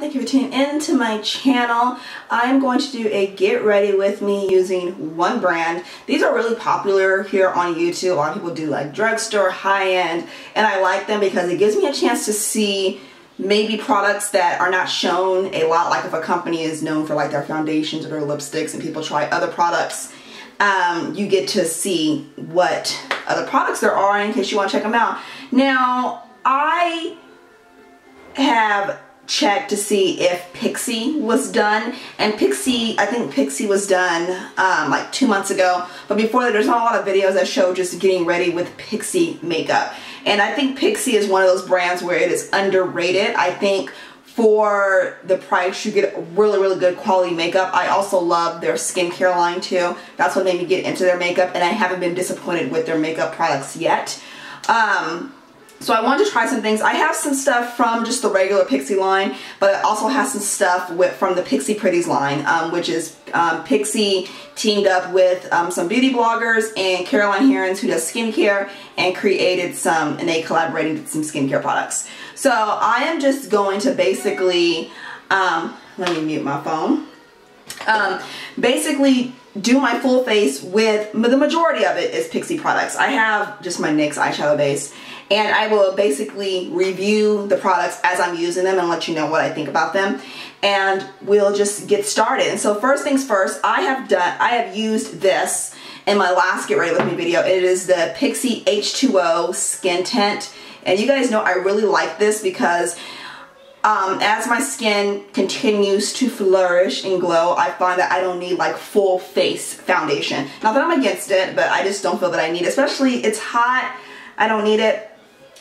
Thank you for tuning in to my channel. I'm going to do a get ready with me using one brand. These are really popular here on YouTube. A lot of people do like drugstore, high-end, and I like them because it gives me a chance to see maybe products that are not shown a lot. Like if a company is known for like their foundations or their lipsticks and people try other products, you get to see what other products there are in case you want to check them out. Now, I have checked to see if Pixi was done, and Pixi, I think Pixi was done like 2 months ago, but before that there's not a lot of videos that show just getting ready with Pixi makeup. And I think Pixi is one of those brands where it is underrated. I think for the price you get really good quality makeup. I also love their skincare line too. That's what made me get into their makeup, and I haven't been disappointed with their makeup products yet. So I wanted to try some things. I have some stuff from just the regular Pixi line, but I also have some stuff from the Pixi Pretties line, which is Pixi teamed up with some beauty bloggers and Caroline Herons, who does skincare, and created some, and they collaborated with some skincare products. So I am just going to basically, let me mute my phone, basically do my full face with, the majority of it is Pixi products. I have just my NYX eyeshadow base, and I will basically review the products as I'm using them and let you know what I think about them, and we'll just get started. And so first things first, I have used this in my last Get Ready With Me video. It is the Pixi H2O Skin Tint, and you guys know I really like this because as my skin continues to flourish and glow, I find that I don't need like full face foundation. Not that I'm against it, but I just don't feel that I need it. Especially, it's hot, I don't need it.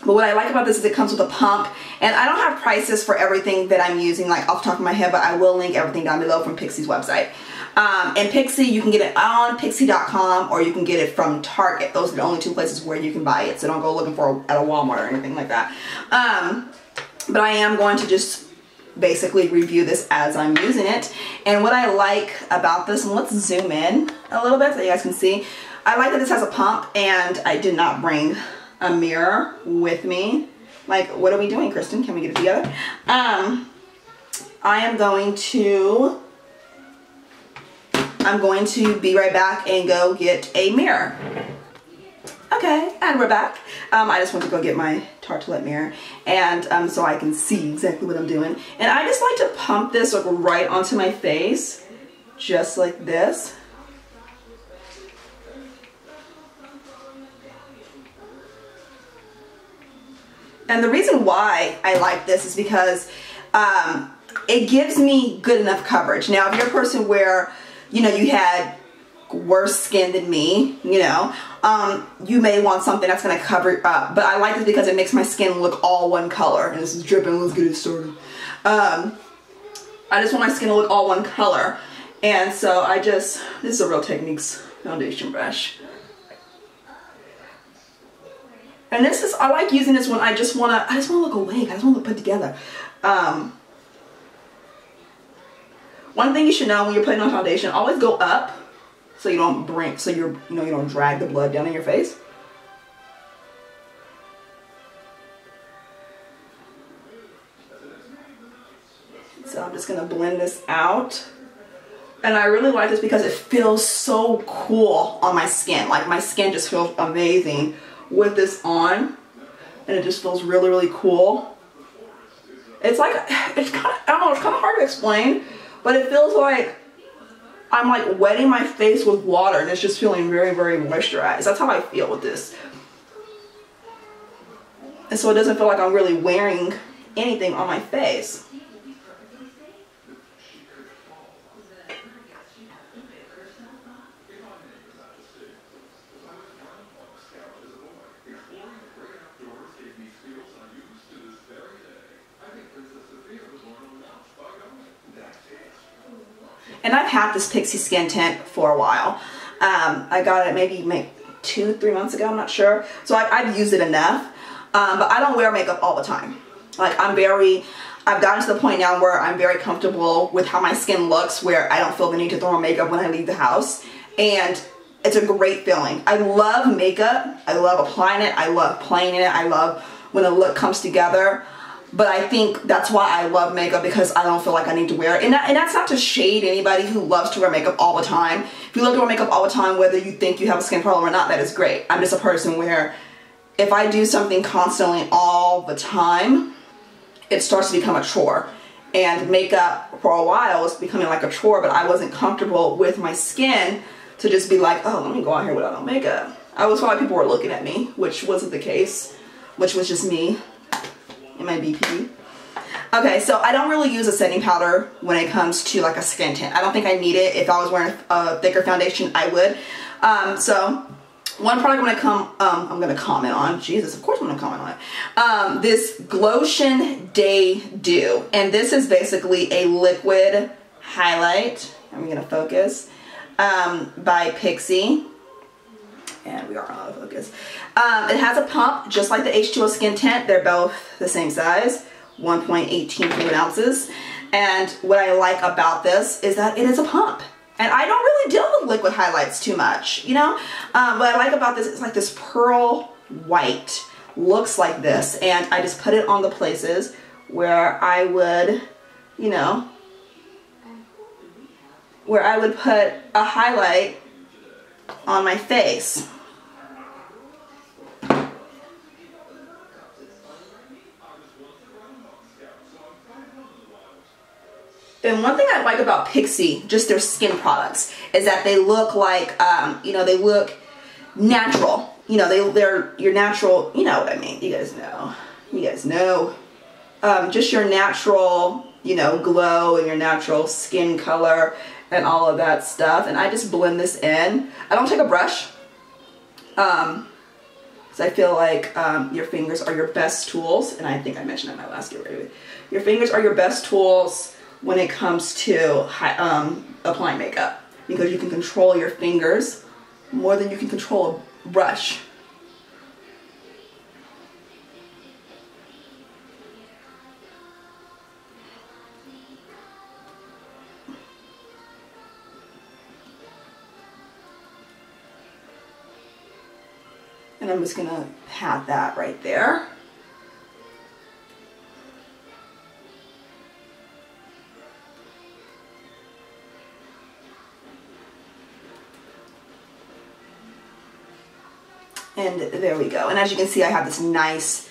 But what I like about this is it comes with a pump, and I don't have prices for everything that I'm using like off the top of my head, but I will link everything down below from Pixi's website. And Pixi, you can get it on Pixi.com or you can get it from Target. Those are the only two places where you can buy it, so don't go looking for it at a Walmart or anything like that. But I am going to just basically review this as I'm using it. And what I like about this, and let's zoom in a little bit so you guys can see. I like that this has a pump, and I did not bring a mirror with me. Like, what are we doing, Kristen? Can we get it together? I'm going to be right back and go get a mirror. Okay, and we're back. I just went to go get my Tartelette mirror, and so I can see exactly what I'm doing. And I just like to pump this like right onto my face, just like this. And the reason why I like this is because it gives me good enough coverage. Now, if you're a person where, you know, you had worse skin than me, you know, you may want something that's going to cover it up. But I like this because it makes my skin look all one color. And this is dripping. Let's get it started. I just want my skin to look all one color. And so this is a Real Techniques foundation brush. And this is, I like using this when I just want to look awake. I just want to look put together. One thing you should know when you're putting on foundation, always go up so you don't you don't drag the blood down in your face. So I'm just going to blend this out. And I really like this because it feels so cool on my skin. Like, my skin just feels amazing with this on, and it just feels really cool. It's like, it's kind of, I don't know, it's kind of hard to explain, but it feels like I'm like wetting my face with water, and it's just feeling very moisturized. That's how I feel with this. And so it doesn't feel like I'm really wearing anything on my face. And I've had this Pixi Skin Tint for a while. I got it maybe 2-3 months ago, I'm not sure. So I've used it enough. But I don't wear makeup all the time. Like, I've gotten to the point now where I'm very comfortable with how my skin looks, where I don't feel the need to throw on makeup when I leave the house. And it's a great feeling. I love makeup. I love applying it. I love playing in it. I love when a look comes together. But I think that's why I love makeup, because I don't feel like I need to wear it. And that's not to shade anybody who loves to wear makeup all the time. If you love to wear makeup all the time, whether you think you have a skin problem or not, that is great. I'm just a person where if I do something constantly all the time, it starts to become a chore. And makeup for a while was becoming like a chore, but I wasn't comfortable with my skin to just be like, oh, let me go out here without no makeup. I always felt like people were looking at me, which wasn't the case, which was just me and my BP. Okay, so I don't really use a setting powder when it comes to like a skin tint. I don't think I need it. If I was wearing a thicker foundation, I would. So one product I'm gonna comment on. Jesus, of course I'm gonna comment on it. This Glotion Day Dew, and this is basically a liquid highlight. I'm gonna focus by Pixi. And we are out of focus. It has a pump, just like the H2O Skin Tint. They're both the same size, 1.18 fluid ounces. And what I like about this is that it is a pump. And I don't really deal with liquid highlights too much, you know? What I like about this is like this pearl white. Looks like this. And I just put it on the places where I would, you know, where I would put a highlight on my face. And one thing I like about Pixi, just their skin products, is that they look like, you know, they look natural. You know, they're your natural, you know what I mean. You guys know. You guys know. Just your natural, you know, glow and your natural skin color and all of that stuff. And I just blend this in. I don't take a brush. Because I feel like your fingers are your best tools. And I think I mentioned that in my last video. Your fingers are your best tools when it comes to applying makeup, because you can control your fingers more than you can control a brush. And I'm just gonna pat that right there. And there we go. And as you can see, I have this nice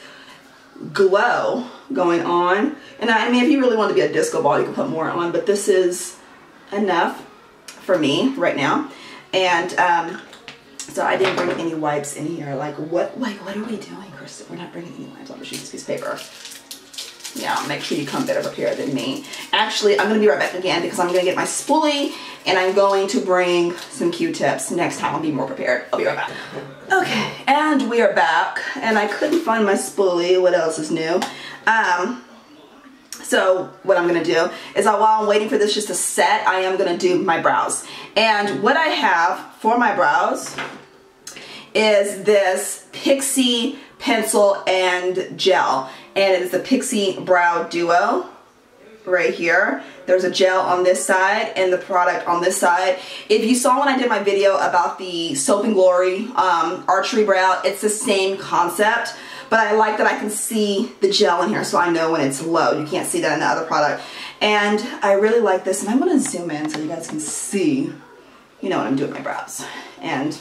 glow going on. And I mean, if you really want to be a disco ball, you can put more on, but this is enough for me right now. And so I didn't bring any wipes in here. Like what are we doing, Kristen? We're not bringing any wipes on the sheet, this piece of paper. Yeah, make sure you come better prepared than me. Actually, I'm going to be right back again because I'm going to get my spoolie and I'm going to bring some Q-tips. Next time I'll be more prepared. I'll be right back. Okay, and we are back. And I couldn't find my spoolie. What else is new? So what I'm going to do is while I'm waiting for this just to set, I am going to do my brows. And what I have for my brows is this Pixi pencil and gel. And it is the Pixi Brow Duo right here. There's a gel on this side and the product on this side. If you saw when I did my video about the Soap and Glory Archery Brow, it's the same concept. But I like that I can see the gel in here so I know when it's low. You can't see that in the other product. And I really like this. And I'm going to zoom in so you guys can see, you know, what I'm doing with my brows. And,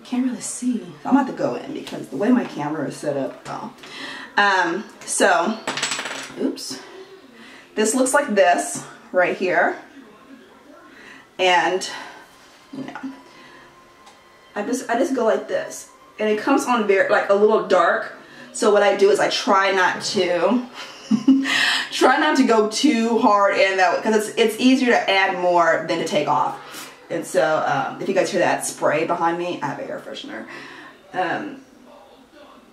can't really see. I'm going to have to go in because the way my camera is set up, so, oops, this looks like this right here, and, you know, I just go like this, and it comes on very, like, a little dark, so what I do is I try not to, go too hard in that, because it's easier to add more than to take off. And so, if you guys hear that spray behind me, I have an air freshener.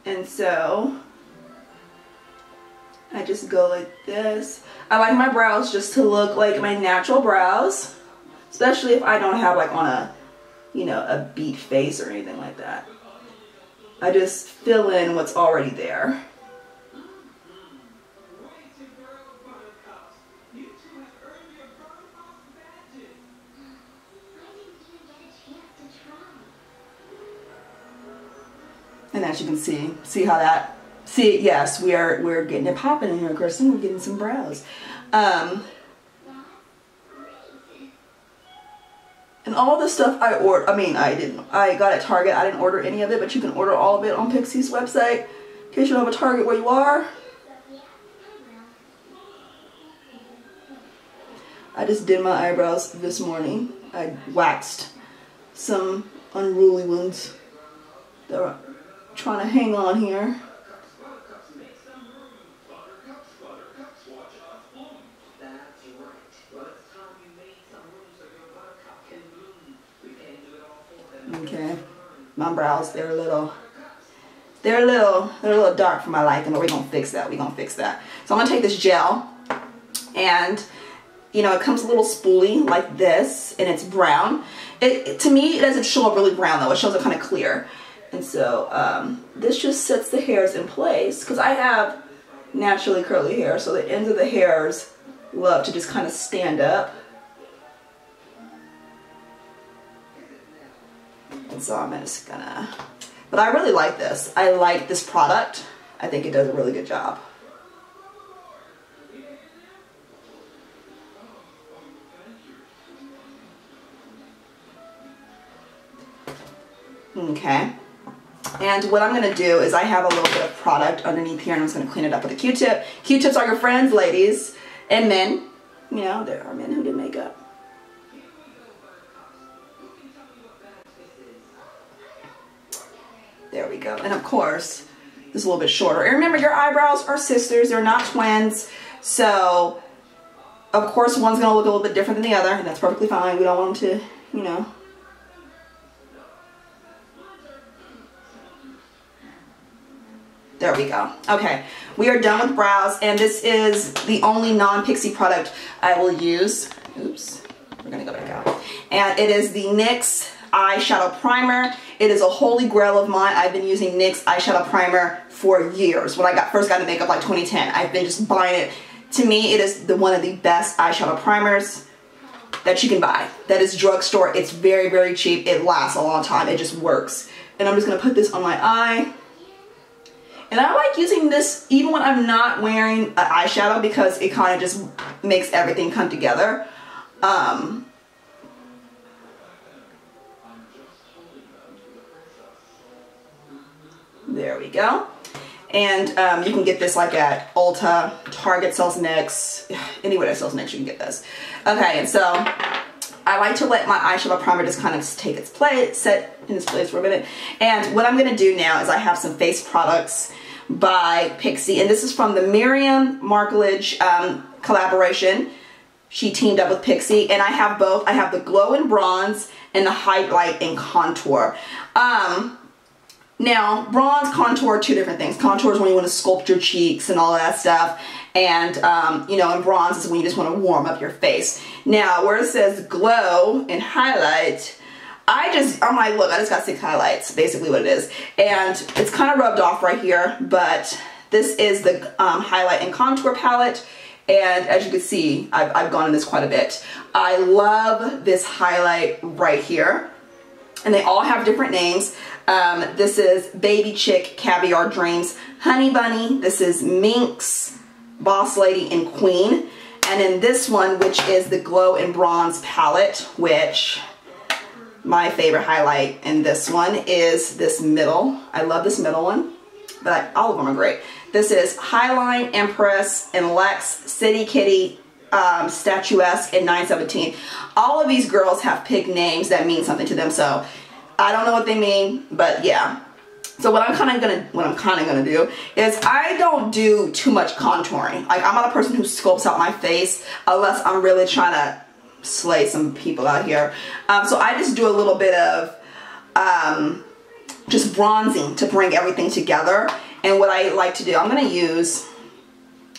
And so, I just go like this. I like my brows just to look like my natural brows, especially if I don't have like on a, you know, a beat face or anything like that. I just fill in what's already there. And as you can see how that See, yes, we're getting it popping in here, Kristen. We're getting some brows. And all the stuff I ordered, I got at Target. I didn't order any of it, but you can order all of it on Pixie's website in case you don't have a Target where you are. I just did my eyebrows this morning. I waxed some unruly ones that are trying to hang on here. Okay, my brows, they're a little dark for my liking, but we're gonna fix that. So I'm gonna take this gel, and you know, it comes a little spoolie like this, and it's brown. To me, it doesn't show up really brown though. It shows up kind of clear, and so this just sets the hairs in place because I have naturally curly hair, so the ends of the hairs love to just kind of stand up. And so I'm just gonna, but I really like this. I like this product. I think it does a really good job. Okay. And what I'm gonna do is I have a little bit of product underneath here, and I'm just gonna clean it up with a Q-tip. Q-tips are your friends, ladies and men. You know, there are men who do makeup. There we go. And of course, this is a little bit shorter. And remember, your eyebrows are sisters. They're not twins. So, of course, one's going to look a little bit different than the other. And that's perfectly fine. We don't want them to, you know. There we go. Okay. We are done with brows. And this is the only non-Pixie product I will use. Oops. We're going to go back out. And it is the Nyx Eyeshadow Primer. It is a holy grail of mine. I've been using Nyx Eyeshadow Primer for years. When I first got into makeup, like 2010, I've been just buying it. To me, it is one of the best eyeshadow primers that you can buy. That is drugstore. It's very, very cheap. It lasts a long time. It just works. And I'm just going to put this on my eye. And I like using this even when I'm not wearing an eyeshadow because it kind of just makes everything come together. There we go. And you can get this like at Ulta, Target sells Nyx, anywhere that sells Nyx you can get this. Okay, and so I like to let my eyeshadow primer just kind of take its place, set in its place for a minute. And what I'm going to do now is I have some face products by Pixie, and this is from the Miriam Markledge collaboration. She teamed up with Pixie, and I have both. I have the Glow and Bronze and the Highlight and Contour. Now, bronze, contour, two different things. Contour is when you want to sculpt your cheeks and all that stuff. And, you know, and bronze is when you just want to warm up your face. Now, where it says glow and highlight, I'm like, look, I just got 6 highlights, basically what it is. And it's kind of rubbed off right here, but this is the highlight and contour palette. And as you can see, I've gone in this quite a bit. I love this highlight right here. And they all have different names. This is Baby Chick, Caviar Dreams, Honey Bunny. This is Minx, Boss Lady, and Queen. And then this one, which is the Glow and Bronze palette, which my favorite highlight in this one is this middle. I love this middle one, but all of them are great. This is Highline, Empress, and Lex, City Kitty, Statuesque, and 917. All of these girls have picked names that mean something to them, so I don't know what they mean, but yeah. So what I'm kind of gonna do is I don't do too much contouring. Like, I'm not a person who sculpts out my face unless I'm really trying to slay some people out here. So I just do a little bit of just bronzing to bring everything together. And what I like to do, I'm gonna use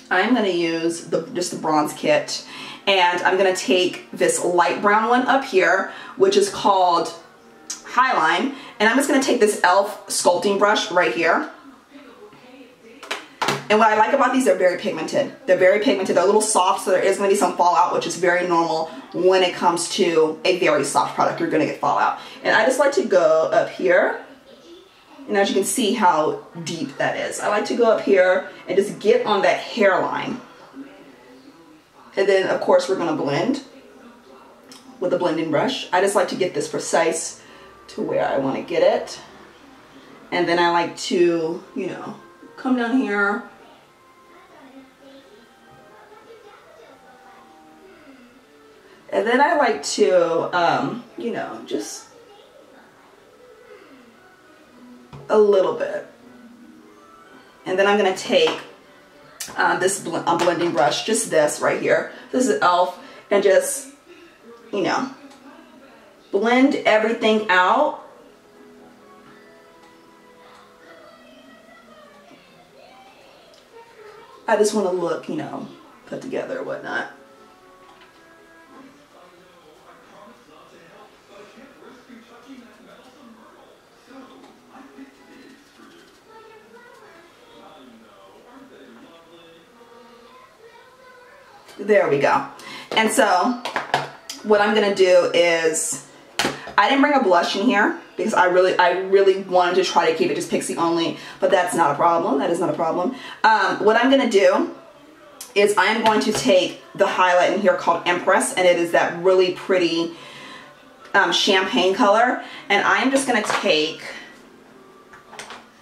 just the bronze kit, and I'm gonna take this light brown one up here, which is called Highline, and I'm just gonna take this e.l.f. sculpting brush right here. And what I like about these, they're very pigmented. They're very pigmented. They're a little soft, so there is gonna be some fallout, which is very normal when it comes to a very soft product. You're gonna get fallout. And I just like to go up here And as you can see how deep that is. I like to go up here and just get on that hairline. And then of course we're gonna blend with a blending brush. I just like to get this precise to where I wanna get it. And then I like to, you know, come down here. And then I like to, you know, just a little bit. And then I'm gonna take this blending brush, just this right here. This is e.l.f. and just, you know, blend everything out. I just want to look, you know, put together or whatnot. There we go. And so what I'm gonna do is, I didn't bring a blush in here because I really wanted to try to keep it just Pixie only, but that's not a problem. That is not a problem. What I'm gonna do is I'm going to take the highlight in here called Empress, and it is that really pretty champagne color, and I'm just gonna take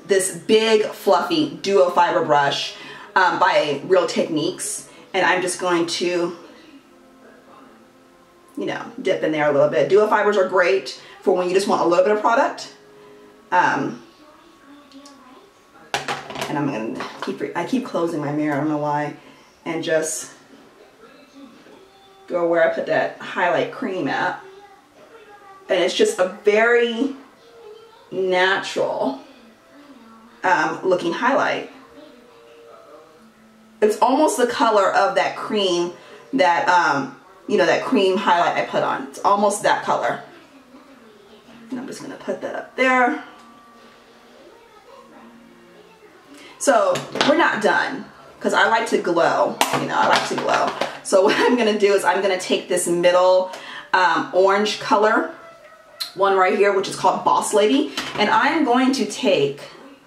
this big fluffy duo fiber brush by Real Techniques, and I'm just going to, you know, dip in there a little bit. Duo fibers are great for when you just want a little bit of product. And I'm gonna I keep closing my mirror, I don't know why, and just go where I put that highlight cream at. And it's just a very natural looking highlight. It's almost the color of that cream that, you know, that cream highlight I put on. It's almost that color. And I'm just gonna put that up there. So we're not done, because I like to glow, you know, I like to glow. So what I'm gonna do is I'm gonna take this middle orange color, one right here, which is called Boss Lady, and I'm going to take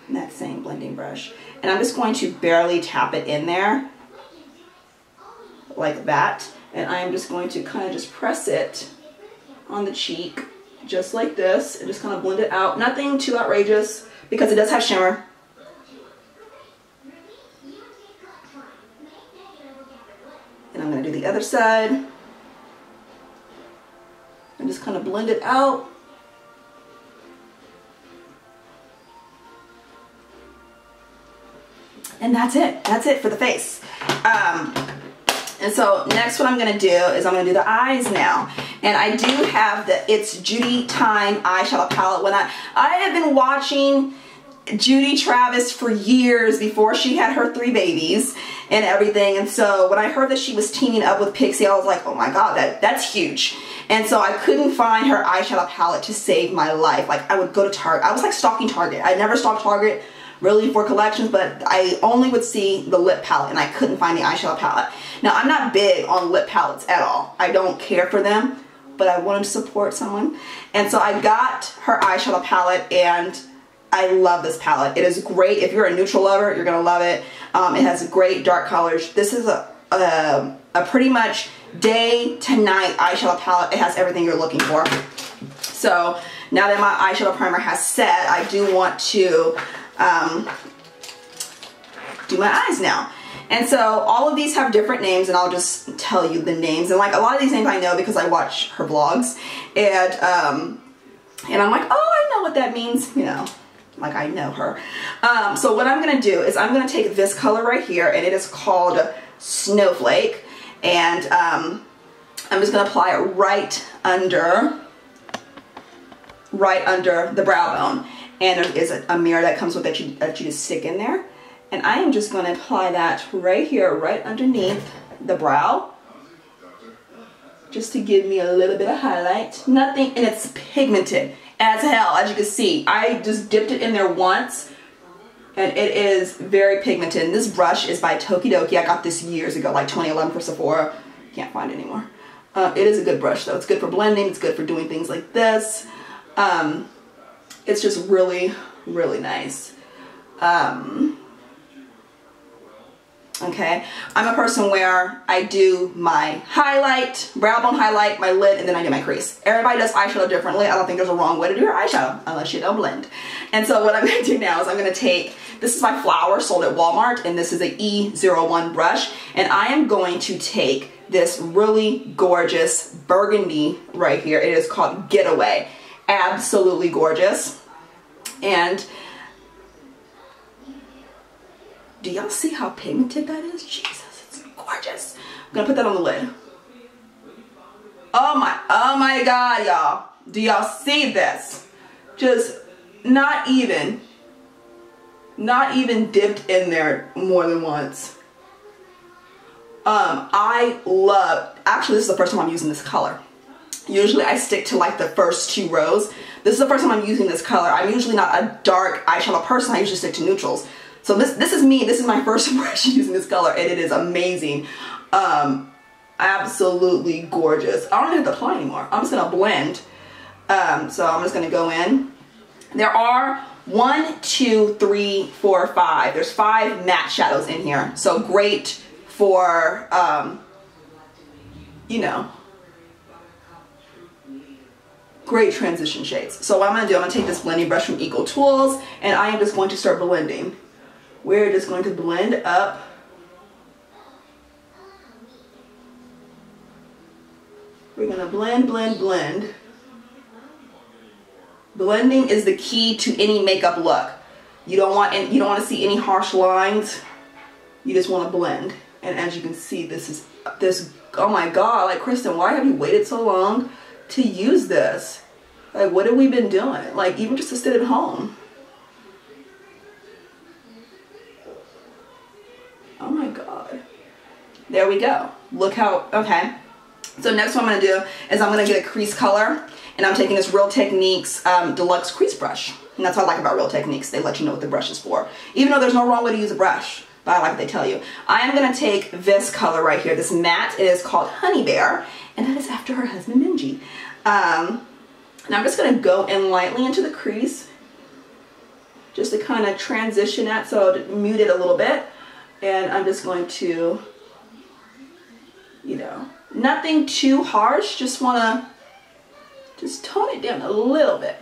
that same blending brush, and I'm just going to barely tap it in there, like that. And I'm just going to kind of just press it on the cheek, just like this, and just kind of blend it out. Nothing too outrageous, because it does have shimmer. And I'm going to do the other side, and just kind of blend it out. And that's it. That's it for the face. And so next what I'm going to do is I'm going to do the eyes now. And I do have the It's Judy Time eyeshadow palette. When I have been watching Judy Travis for years before she had her 3 babies and everything. And so when I heard that she was teaming up with Pixie, I was like, oh my God, that's huge. And so I couldn't find her eyeshadow palette to save my life. Like, I would go to Target. I was like stalking Target. I never stalked Target really for collections, but I only would see the lip palette, and I couldn't find the eyeshadow palette. Now, I'm not big on lip palettes at all. I don't care for them, but I wanted to support someone. And so I got her eyeshadow palette, and I love this palette. It is great. If you're a neutral lover, you're gonna love it. It has great dark colors. This is a pretty much day to night eyeshadow palette. It has everything you're looking for. So now that my eyeshadow primer has set, I do want to do my eyes now. And so all of these have different names, and I'll just tell you the names. And like a lot of these names I know because I watch her vlogs, and I'm like, oh, I know what that means, you know, like I know her. So what I'm gonna do is I'm gonna take this color right here, and it is called Snowflake, and I'm just gonna apply it right under the brow bone. And there is a mirror that comes with that you just stick in there. And I am just going to apply that right here, right underneath the brow, just to give me a little bit of highlight. Nothing, and it's pigmented as hell, as you can see. I just dipped it in there once, and it is very pigmented. And this brush is by Tokidoki. I got this years ago, like 2011 for Sephora. Can't find it anymore. It is a good brush though. It's good for blending. It's good for doing things like this. It's just really, really nice. Okay, I'm a person where I do my highlight, brow bone highlight, my lid, and then I do my crease. Everybody does eyeshadow differently. I don't think there's a wrong way to do your eyeshadow unless you don't blend. And so what I'm going to do now is I'm going to take, this is my flower sold at Walmart, and this is an E01 brush, and I am going to take this really gorgeous burgundy right here. It is called Getaway. Absolutely gorgeous. And do y'all see how pigmented that is? Jesus, it's gorgeous. I'm gonna put that on the lid. Oh my God, y'all. Do y'all see this? Just not even dipped in there more than once. I love, actually this is the first time I'm using this color. Usually I stick to like the first 2 rows. This is the first time I'm using this color. I'm usually not a dark eyeshadow person. I usually stick to neutrals. So this is me. This is my first impression using this color, and it is amazing. Absolutely gorgeous. I don't even have to apply anymore. I'm just gonna blend. So I'm just gonna go in. There are 1, 2, 3, 4, 5. There's 5 matte shadows in here. So great for you know, great transition shades. So what I'm gonna do, I'm gonna take this blending brush from Eco Tools, and I am just going to start blending. We're just going to blend up. We're gonna blend, blend, blend. Blending is the key to any makeup look. You don't want to see any harsh lines. You just want to blend. And as you can see, this, oh my God, like Kristen, why have you waited so long to use this? Like, what have we been doing? Like, even just to sit at home. Oh my God. There we go. Look how, okay. So next what I'm going to do is I'm going to get a crease color, and I'm taking this Real Techniques Deluxe Crease Brush. And that's what I like about Real Techniques. They let you know what the brush is for. Even though there's no wrong way to use a brush, but I like what they tell you. I am going to take this color right here, this matte. It is called Honey Bear, and that is after her husband Benji. And I'm just going to go in lightly into the crease, just to kind of transition that, so to mute it a little bit. And I'm just going to, you know, nothing too harsh, just want to just tone it down a little bit.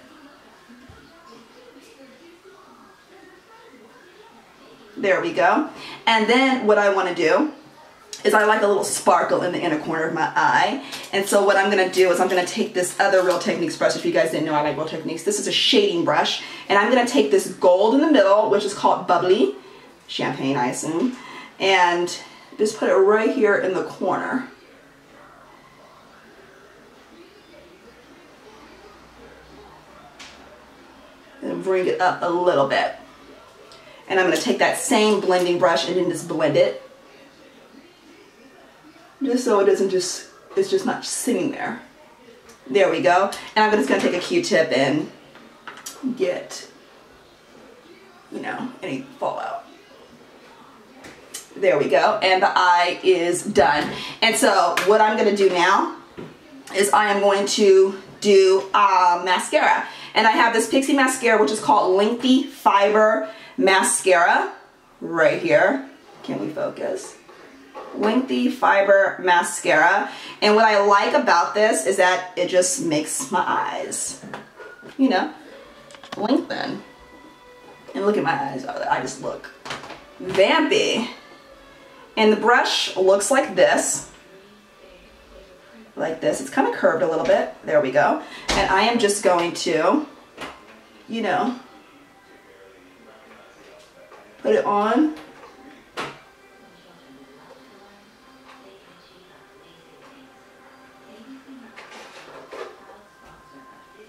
There we go. And then what I want to do is I like a little sparkle in the inner corner of my eye. And so what I'm going to do is I'm going to take this other Real Techniques brush. If you guys didn't know, I like Real Techniques. This is a shading brush. And I'm going to take this gold in the middle, which is called Bubbly. Champagne, I assume. And just put it right here in the corner. And bring it up a little bit. And I'm going to take that same blending brush and then just blend it. Just so it doesn't just, it's just not sitting there. There we go. And I'm just going to take a Q-tip and get, you know, any fallout. There we go. And the eye is done. And so what I'm going to do now is I am going to do mascara. And I have this Pixi mascara, which is called Lengthy Fiber Mascara right here. Can we focus? Lengthy Fiber Mascara. And what I like about this is that it just makes my eyes, you know, lengthen. And look at my eyes. I just look vampy. And the brush looks like this. Like this. It's kind of curved a little bit. There we go. And I am just going to, you know, put it on.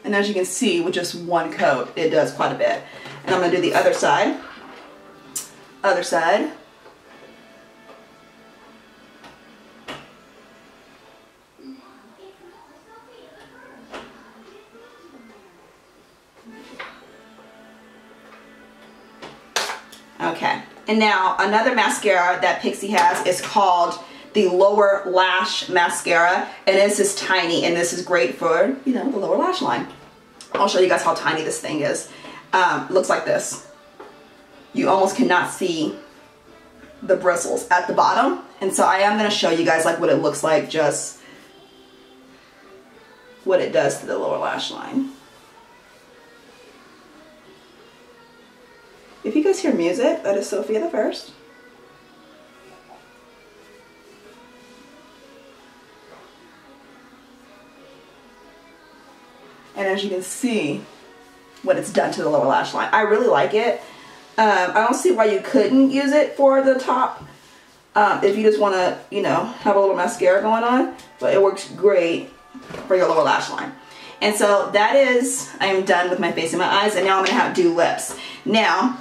And as you can see, with just one coat, it does quite a bit. And I'm going to do the other side. Other side. Okay, and now another mascara that Pixi has is called the Lower Lash Mascara, and this is tiny, and this is great for, you know, the lower lash line. I'll show you guys how tiny this thing is. looks like this. You almost cannot see the bristles at the bottom. And so I am going to show you guys like what it looks like, just what it does to the lower lash line. If you guys hear music, that is Sophia the First. And as you can see, what it's done to the lower lash line. I really like it. I don't see why you couldn't use it for the top if you just want to, you know, have a little mascara going on. But it works great for your lower lash line. And so that is, I am done with my face and my eyes, and now I'm going to do lips. Now,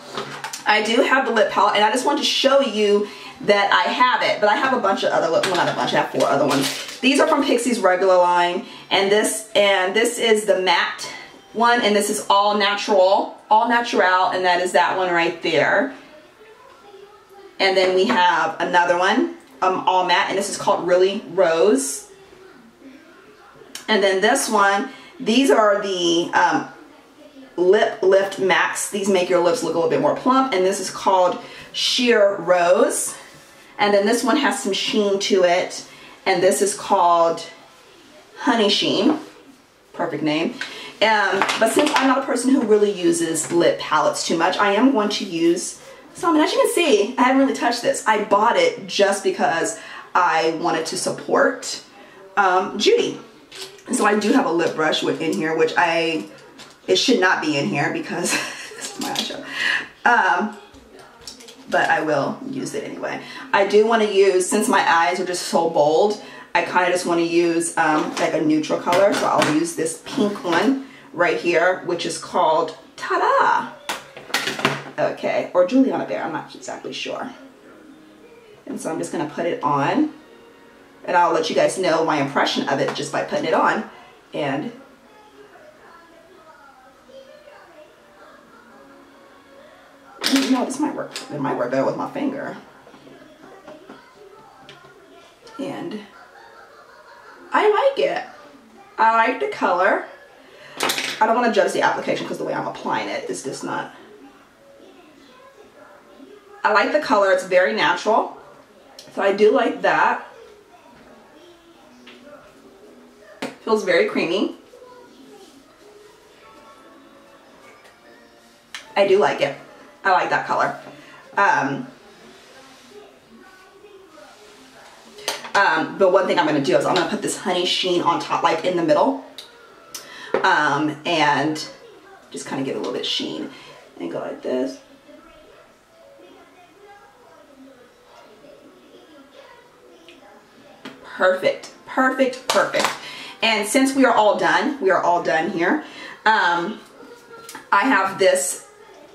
I do have the lip palette, and I just want to show you that I have it, but I have a bunch of other, well, not a bunch, I have 4 other ones. These are from Pixi's regular line, and this is the matte one, and this is all natural, and that is that one right there. And then we have another one, all matte, and this is called Really Rose. And then this one, these are the Lip Lift Max. These make your lips look a little bit more plump, and this is called Sheer Rose. And then this one has some sheen to it, and this is called Honey Sheen. Perfect name. But since I'm not a person who really uses lip palettes too much, I am going to use some. And as you can see, I haven't really touched this. I bought it just because I wanted to support Judy. And so I do have a lip brush in here, which it should not be in here because this is my eyeshadow. But I will use it anyway. I do want to use, since my eyes are just so bold, I kind of just want to use like a neutral color. So I'll use this pink one right here, which is called Ta-da! Okay, or Juliana Bear, I'm not exactly sure. And so I'm just going to put it on. And I'll let you guys know my impression of it just by putting it on. And you know, this might work. It might work better with my finger. And I like it. I like the color. I don't want to judge the application because the way I'm applying it is just not. I like the color. It's very natural. So I do like that. Feels very creamy. I do like it. I like that color. But one thing I'm going to do is I'm going to put this Honey Sheen on top, like in the middle. And just kind of get a little bit of sheen. And go like this. Perfect. Perfect. Perfect. And since we are all done here, I have this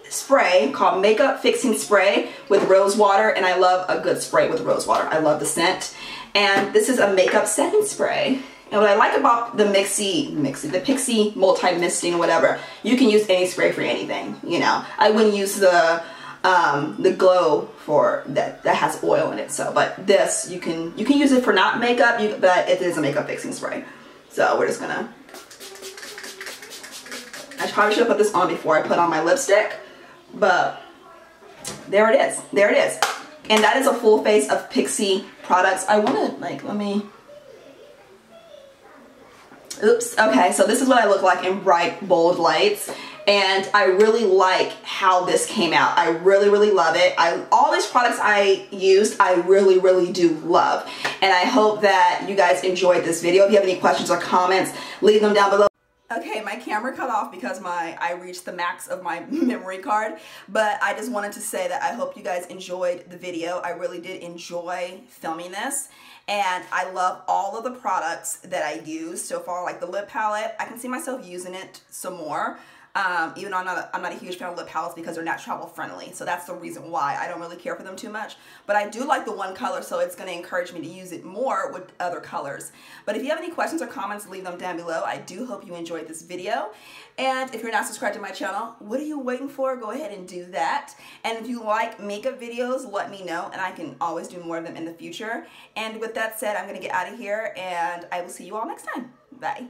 spray called Makeup Fixing Spray with rose water, and I love a good spray with rose water. I love the scent. And this is a makeup setting spray. And what I like about the the Pixi multi-misting or whatever, you can use any spray for anything, you know. I wouldn't use the glow for that has oil in it, so, but this you can use it for not makeup, but it is a makeup fixing spray. So we're just gonna, I probably should have put this on before I put on my lipstick, but there it is. There it is. And that is a full face of Pixi products. I want to, like, let me, oops, okay, so this is what I look like in bright, bold lights. And I really like how this came out. I really, really love it. All these products I used, I really, really do love. And I hope that you guys enjoyed this video. If you have any questions or comments, leave them down below. Okay, my camera cut off because I reached the max of my memory card, but I just wanted to say that I hope you guys enjoyed the video. I really did enjoy filming this, and I love all of the products that I use so far, like the lip palette. I can see myself using it some more. Even though I'm not a huge fan of lip palettes because they're not travel friendly, so that's the reason why I don't really care for them too much. But I do like the one color, so it's going to encourage me to use it more with other colors. But if you have any questions or comments, leave them down below. I do hope you enjoyed this video. And if you're not subscribed to my channel, what are you waiting for? Go ahead and do that. And if you like makeup videos, let me know, and I can always do more of them in the future. And with that said, I'm going to get out of here, and I will see you all next time. Bye.